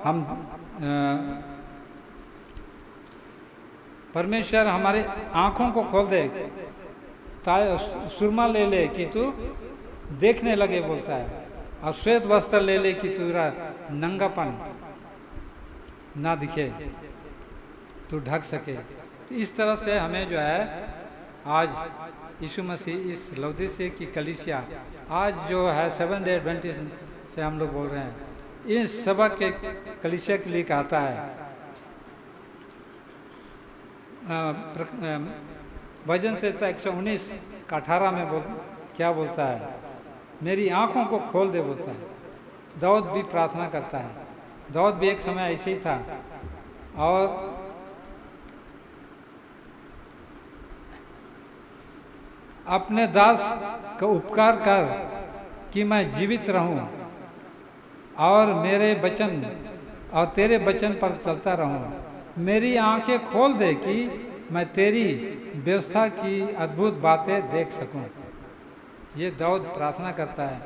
हम परमेश्वर हमारे आँखों को खोल दे, सुरमा ले ले कि तू देखने लगे बोलता है, और श्वेत वस्त्र ले ले कि तेरा नंगापन ना दिखे, तू ढक सके। तो इस तरह से हमें जो है आज यीशु मसीह इस लौदीसिया की कलीसिया, आज जो है 7 डे एडवेंटिस्ट से हम लोग बोल रहे हैं, इस सबक के कलीसिया के लिए कहता है। वजन से 119 का 18 में क्या बोलता है, मेरी आँखों को खोल दे बोलता है। दाऊद भी प्रार्थना करता है, दाऊद भी एक समय ऐसे ही था, और अपने दास का उपकार कर कि मैं जीवित रहूं और मेरे वचन और तेरे वचन पर चलता रहूं, मेरी आंखें खोल दे कि मैं तेरी व्यवस्था की अद्भुत बातें देख सकूं। ये दाऊद प्रार्थना करता है।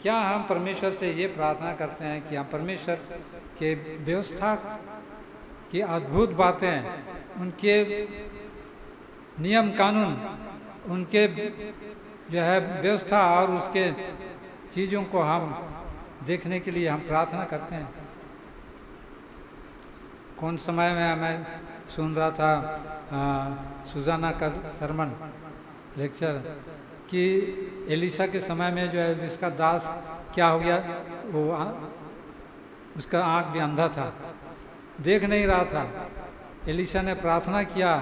क्या हम परमेश्वर से ये प्रार्थना करते हैं कि हम परमेश्वर के व्यवस्था की अद्भुत बातें, उनके नियम कानून, उनके जो है व्यवस्था और उसके चीज़ों को हम देखने के लिए हम प्रार्थना करते हैं? कौन समय में मैं सुन रहा था सुजाना का सरमन लेक्चर कि एलिशा के समय में जो है जिसका दास क्या हो गया, वो उसका आँख भी अंधा था, देख नहीं रहा था। एलिशा ने प्रार्थना किया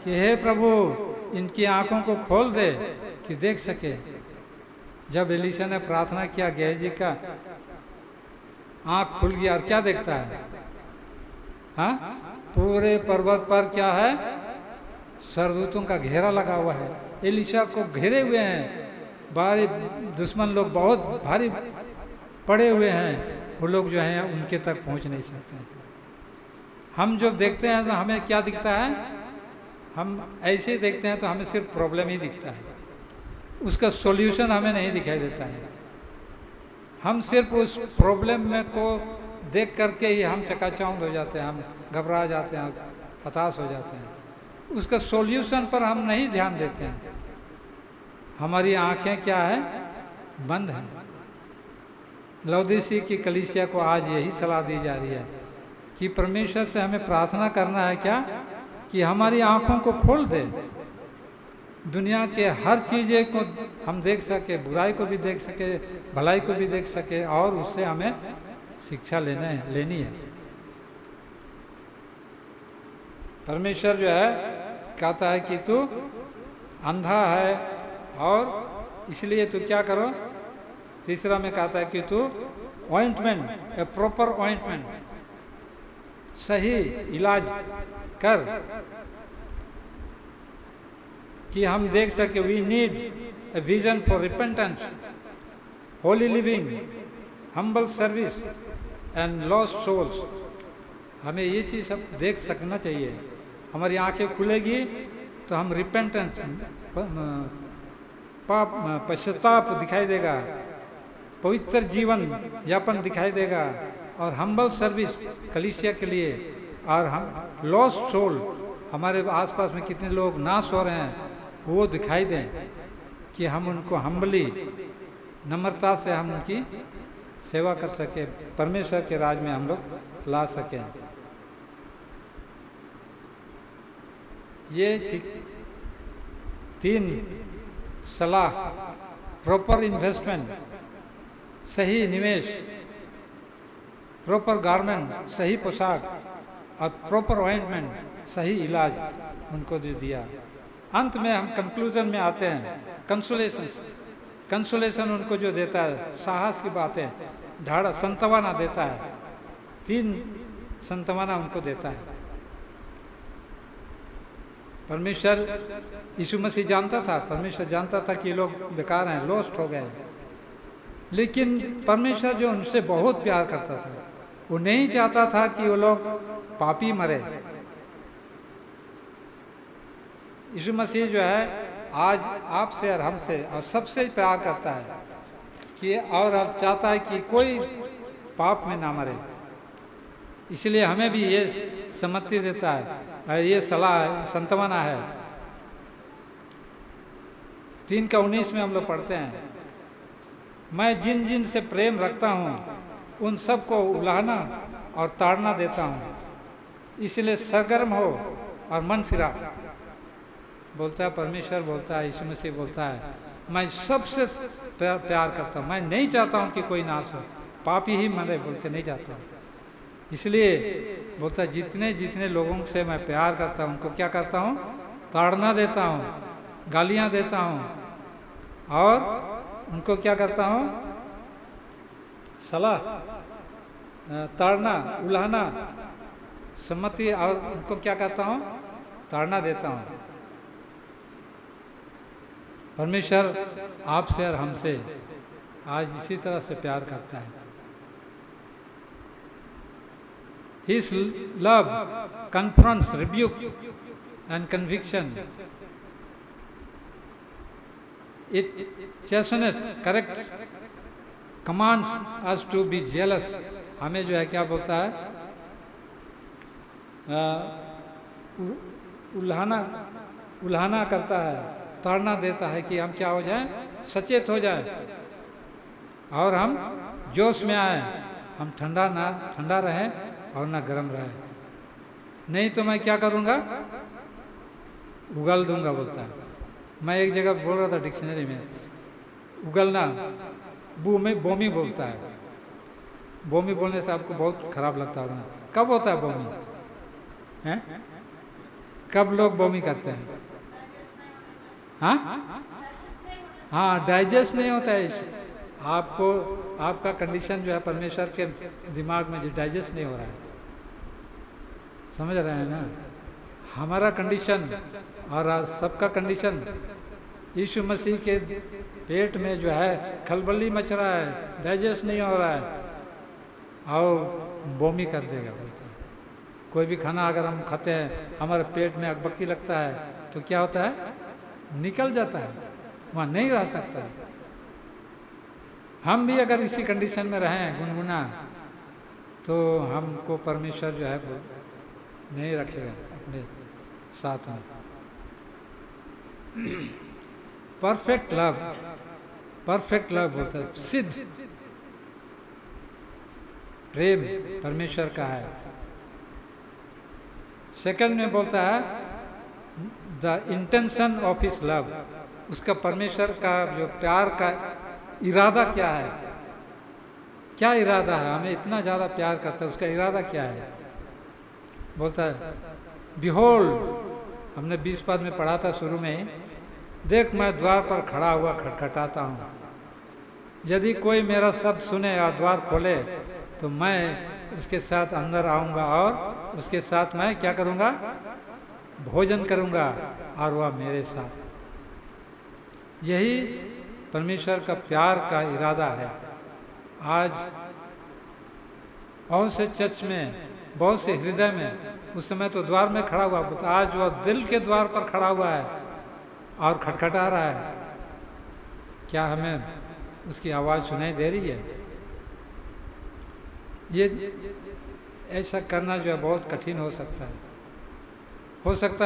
कि हे प्रभु इनकी आँखों को खोल दे कि देख सके। जब एलिशा ने प्रार्थना किया, गेहजी का आँख खुल गया और क्या देखता है? हाँ, पूरे पर्वत पर क्या है? सरदूतों का घेरा लगा हुआ है। एलिशा को घेरे हुए हैं, भारी दुश्मन लोग बहुत भारी पड़े हुए हैं, वो लोग जो हैं उनके तक पहुंच नहीं सकते। हम जब देखते हैं तो हमें क्या दिखता है? हम ऐसे ही देखते हैं तो हमें सिर्फ प्रॉब्लम ही दिखता है, उसका सॉल्यूशन हमें नहीं दिखाई देता है। हम सिर्फ उस प्रॉब्लम में को देख करके ही हम चकाचौंध हो जाते हैं, हम घबरा जाते हैं, हताश हो जाते हैं। उसका सॉल्यूशन पर हम नहीं ध्यान देते हैं। हमारी आंखें क्या है? बंद हैं। लौदीसी की कलीसिया को आज यही सलाह दी जा रही है कि परमेश्वर से हमें प्रार्थना करना है क्या? कि हमारी आंखों को खोल दे, दुनिया के हर चीज़ें को हम देख सके, बुराई को भी देख सके, भलाई को भी देख सके, और उससे हमें शिक्षा लेनी है। परमेश्वर जो है कहता है कि तू अंधा है और इसलिए तू क्या करो? तीसरा में कहता है कि तू ऑइंटमेंट, ए प्रॉपर ऑइंटमेंट, सही इलाज कर कि हम देख सके। We need a vision for repentance, holy living, humble service and lost souls. हमें ये चीज़ सब देख सकना चाहिए। हमारी आंखें खुलेगी तो हम रिपेंटेंस, पाप, पश्चाताप दिखाई देगा, पवित्र जीवन यापन दिखाई देगा, और हम्बल सर्विस कलीसिया के लिए, और हम लॉस्ट सोल, हमारे आसपास में कितने लोग नाश हो रहे हैं वो दिखाई दें, कि हम उनको हम्बली, नम्रता से हम उनकी सेवा कर सके, परमेश्वर के राज में हम लोग ला सकें। ये 3 सलाह, प्रॉपर इन्वेस्टमेंट, सही निवेश, प्रॉपर गारमेंट, सही पोशाक, और प्रॉपर ऑइंटमेंट, सही इलाज, उनको जो दिया। अंत में हम कंक्लूजन में आते हैं, कंसोलेशन उनको जो देता है, साहस की बातें, ढाढ़, संतवाना देता है। 3 संतवाना उनको देता है। परमेश्वर, यीशु मसीह जानता था, परमेश्वर जानता था कि ये लोग बेकार हैं, लॉस्ट हो गए, लेकिन परमेश्वर जो उनसे बहुत प्यार करता था, वो नहीं चाहता था कि वो लोग पापी मरे। यीशु मसीह जो है आज आपसे और हमसे और सबसे प्यार करता है कि, और अब चाहता है कि कोई पाप में ना मरे। इसलिए हमें भी ये सम्मति देता है, ये सलाह, संतवना है। 3:19 में हम लोग पढ़ते हैं, मैं जिन जिन से प्रेम रखता हूँ उन सबको उलाहना और ताड़ना देता हूँ, इसलिए सरगर्म हो और मन फिरा। बोलता है परमेश्वर, बोलता है यीशु मसीह, बोलता है मैं सबसे प्यार करता हूँ, मैं नहीं चाहता हूँ कि कोई नाश हो, पापी ही मरे, बोल के नहीं चाहता हूँ। इसलिए बोलता है जितने जितने लोगों से मैं प्यार करता हूँ उनको क्या करता हूँ? ताड़ना देता हूँ, गालियाँ देता हूँ, और उनको क्या करता हूँ? सलाह, ताड़ना, उलाहना, सम्मति, और उनको क्या करता हूँ? ताड़ना देता हूँ। परमेश्वर आपसे और हमसे आज इसी तरह से प्यार करता है। His love confronts, rebuke and conviction. It chasteneth, corrects, commands us to be jealous. हमें जो है क्या बोलता है, उल्हाना करता है, ताड़ना देता है कि हम क्या हो जाएं, सचेत हो जाएं और हम जोश में आए, हम ठंडा रहें और ना गर्म रहे, नहीं तो मैं क्या करूँगा, उगल दूंगा बोलता है। मैं एक जगह बोल रहा था डिक्शनरी में, उगलना बोमी बोलता है। बोमी बोलने से आपको बहुत खराब लगता होगा ना, कब होता है बोमी हैं? कब लोग बोमी करते हैं? हाँ हाँ, डाइजेस्ट नहीं होता है। आपको आपका कंडीशन जो है परमेश्वर के दिमाग में जो डाइजेस्ट नहीं हो रहा है, समझ रहे हैं ना? हमारा कंडीशन और सबका कंडीशन, यीशु मसीह के पेट में जो है खलबली मच रहा है, डाइजेस्ट नहीं हो रहा है और बोमी कर देगा बोलता है। कोई भी खाना अगर हम खाते हैं, हमारे पेट में अकबकी लगता है तो क्या होता है, निकल जाता है, वहाँ नहीं रह सकता है। हम भी अगर इसी कंडीशन में रहें गुनगुना, तो हमको परमेश्वर जो है वो नहीं रखेगा अपने साथ में। परफेक्ट लव बोलता है, सिद्ध प्रेम परमेश्वर का है। सेकंड में बोलता है the intention of his love, उसका परमेश्वर का जो प्यार का इरादा क्या है, क्या इरादा है, हमें इतना ज़्यादा प्यार करता है, उसका इरादा क्या है। बोलता है बिहोल्ड, हमने 20 पद में पढ़ा था शुरू में ही, देख मैं द्वार पर खड़ा हुआ खटखटाता हूँ, यदि कोई मेरा शब्द सुने और द्वार खोले तो मैं उसके साथ अंदर आऊँगा और उसके साथ मैं क्या करूँगा, भोजन करूँगा और वह मेरे साथ। यही परमेश्वर का प्यार का इरादा है। आज बहुत से चर्च में, बहुत से हृदय में, उस समय तो द्वार में खड़ा हुआ, आज वह दिल के द्वार पर खड़ा हुआ है और खटखटा रहा है। क्या हमें उसकी आवाज़ सुनाई दे रही है? ये ऐसा करना जो है बहुत कठिन हो सकता है,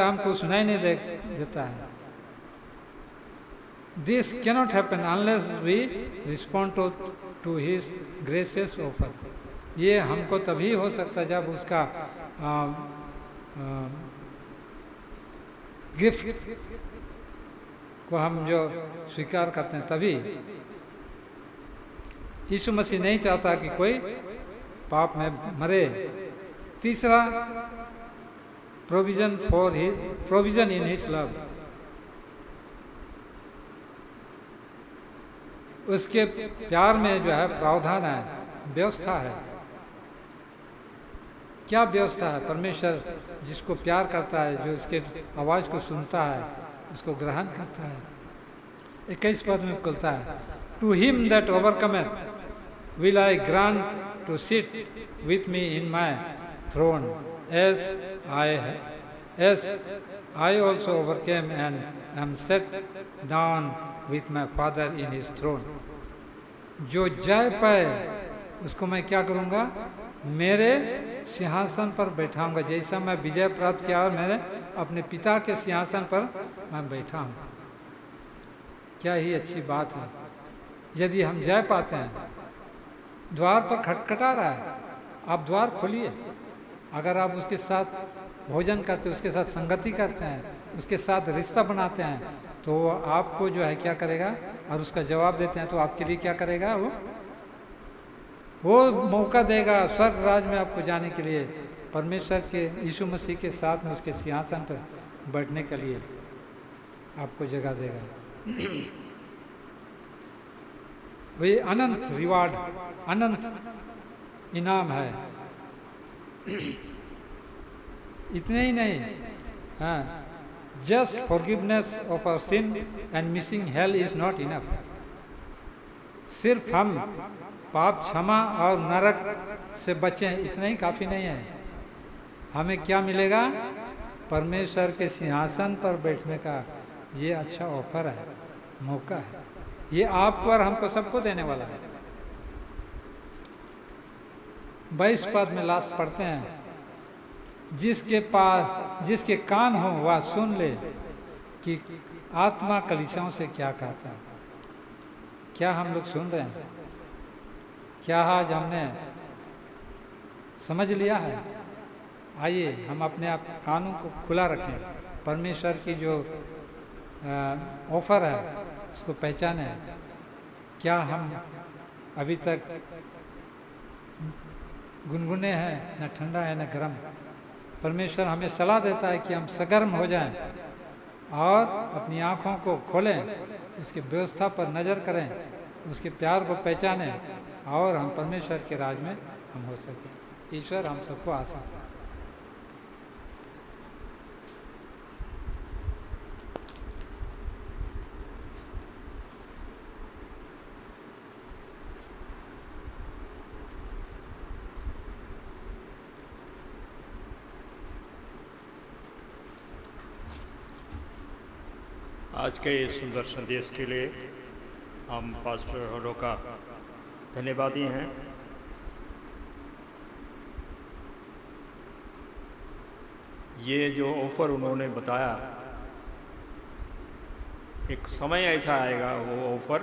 हमको सुनाई नहीं देता है। This cannot happen unless we respond to his gracious offer. ये हमको तभी हो सकता है जब उसका गिफ्ट को हम जो स्वीकार करते हैं तभी। यीशु मसीह नहीं चाहता कि कोई पाप में मरे। तीसरा, प्रोविजन इन हिज लव, उसके प्यार में जो है प्रावधान है, व्यवस्था है। क्या व्यवस्था है? परमेश्वर जिसको प्यार करता है, जो उसके आवाज़ को सुनता है, उसको ग्रहण करता है। 21 पद में कहता है, to him that overcometh will I grant to sit with me in my throne, as I also overcame and am set down with my Father in his throne. जो जय पाए उसको मैं क्या करूँगा, मेरे सिंहासन पर बैठाऊंगा। जैसा मैं विजय प्राप्त किया और मेरे अपने पिता के सिंहासन पर मैं बैठा हूँ। क्या ही अच्छी बात है। यदि हम जय पाते हैं, द्वार पर खटखटा रहा है, आप द्वार खोलिए। अगर आप उसके साथ भोजन करते हैं, उसके साथ संगति करते हैं, उसके साथ रिश्ता बनाते हैं, तो वो आपको जो है क्या करेगा, और उसका जवाब देते हैं तो आपके लिए क्या करेगा, वो मौका देगा स्वर्ग राज में आपको जाने के लिए, परमेश्वर के यीशु मसीह के साथ में उसके सिंहासन पर बैठने के लिए आपको जगह देगा। वे अनंत रिवार्ड, अनंत इनाम है। इतने ही नहीं, हाँ, just forgiveness of our sin and missing hell is not enough. सिर्फ हम पाप क्षमा और नरक से बचें, इतना ही काफ़ी नहीं है। हमें क्या मिलेगा? परमेश्वर के सिंहासन पर बैठने का ये अच्छा ऑफर है, मौका है। ये आपको और हमको सबको देने वाला है। 22 पद में लास्ट पढ़ते हैं, जिसके कान हो वह सुन ले कि आत्मा कलीसियाओं से क्या कहता है। क्या हम लोग सुन रहे हैं? क्या आज हमने समझ लिया है? आइए हम अपने आप कानों को खुला रखें, परमेश्वर की जो ऑफर है उसको पहचाने। क्या हम अभी तक गुनगुने हैं, न ठंडा है न गर्म? परमेश्वर हमें सलाह देता है कि हम सगर्म हो जाएं और अपनी आँखों को खोलें, उसकी व्यवस्था पर नज़र करें, उसके प्यार को पहचानें और हम परमेश्वर के राज में हम हो सकें। ईश्वर हम सबको आशीष दे। आज के इस सुंदर संदेश के लिए हम पास्टर हरो का धन्यवादी हैं। ये जो ऑफ़र उन्होंने बताया, एक समय ऐसा आएगा वो ऑफ़र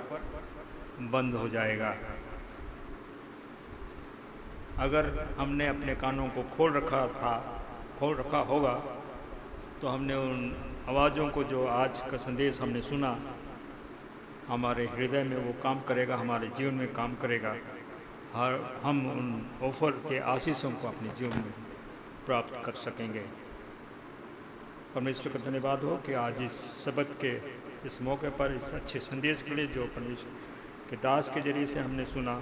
बंद हो जाएगा। अगर हमने अपने कानों को खोल रखा होगा तो हमने उन आवाज़ों को, जो आज का संदेश हमने सुना, हमारे हृदय में वो काम करेगा, हमारे जीवन में काम करेगा। हम उन ऑफ़र के आशीषों को अपने जीवन में प्राप्त कर सकेंगे। परमेश्वर का धन्यवाद हो कि आज इस शब्द के इस मौके पर, इस अच्छे संदेश के लिए जो परमेश्वर के दास के जरिए से हमने सुना,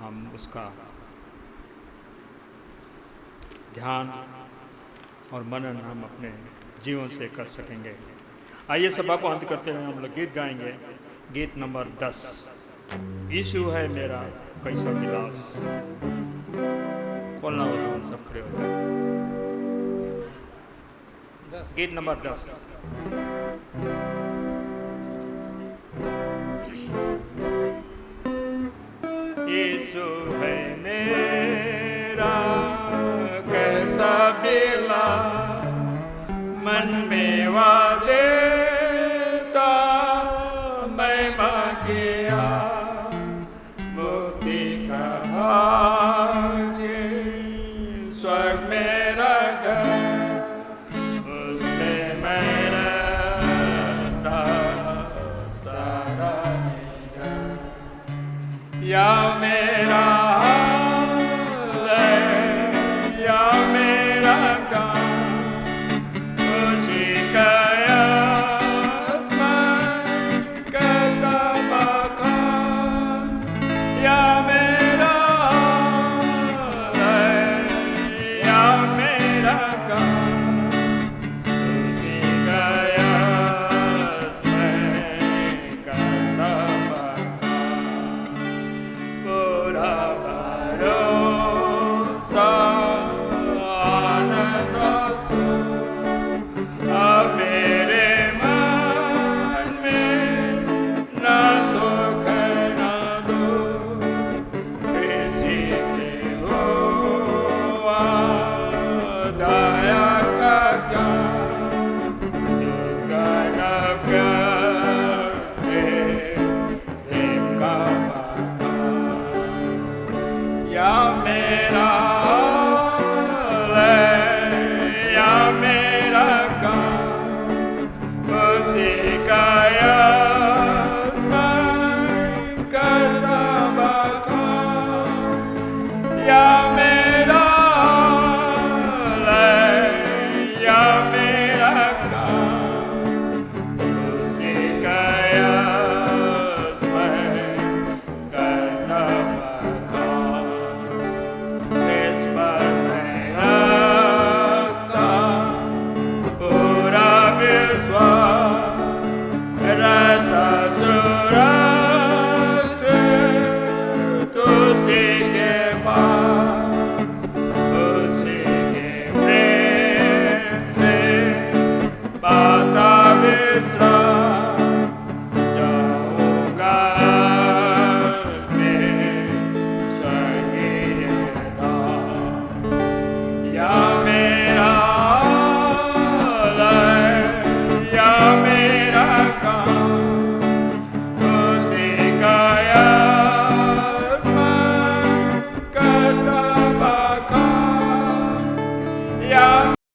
हम उसका ध्यान और मनन हम अपने जीवन से कर सकेंगे। आइए सभा को अंत करते हुए हम लोग गीत गाएंगे। गीत नंबर 10, यीशु है मेरा कैसा गिलास। बोलना हो तो हम सब खड़े हो जाए। गीत नंबर 10। यीशु है मेरा कैसा गिलास, मन में वादे देता मैं मांगिया, मुक्ति का भाग्य स्वर्ग मेरा घर।